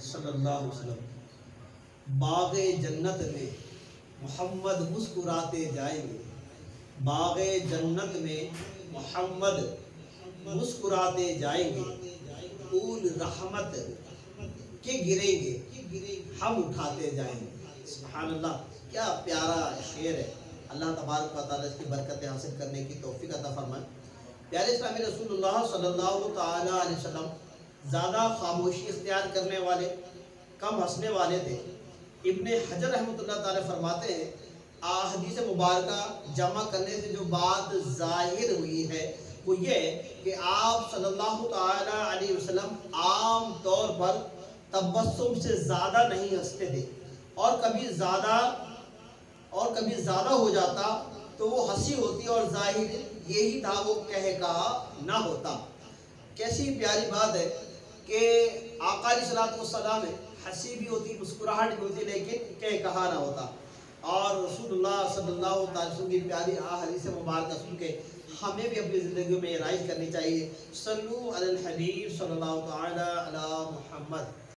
صلی اللہ علیہ وسلم، باغ جنت میں محمد مسکراتے جائیں گے، باغ جنت میں محمد مسکراتے جائیں گے، پھول رحمت کے گریں گے، ہم اٹھاتے جائیں گے۔ سبحان اللہ، کیا پیارا شعر ہے۔ اللہ تبارک و تعالیٰ اس کی برکتیں حاصل کرنے کی توفیق عطا فرمائے۔ پیارے اسلامی رسول اللہ صلی اللہ تعالیٰ علیہ وسلم زیادہ خاموشی اختیار کرنے والے، کم ہنسنے والے تھے۔ ابن حجر رحمۃ اللہ تعالیٰ فرماتے ہیں احادیث مبارکہ جمع کرنے سے جو بات ظاہر ہوئی ہے وہ یہ کہ آپ صلی اللہ تعالیٰ علیہ وسلم عام طور پر تبسم سے زیادہ نہیں ہنستے تھے، اور کبھی زیادہ ہو جاتا تو وہ ہنسی ہوتی اور ظاہر یہی تھا، وہ کہا نہ ہوتا۔ کیسی پیاری بات ہے کہ آقا علیہ الصلوۃ والسلام ہنسی بھی ہوتی، مسکراہٹ بھی ہوتی، لیکن کہا نہ ہوتا۔ اور رسول اللہ صلی اللہ علیہ وسلم کی پیاری احادیث مبارکہ سن کے ہمیں بھی اپنی زندگی میں رائج کرنی چاہیے۔ صلو علی الحبیب صلی اللہ تعالی علی محمد۔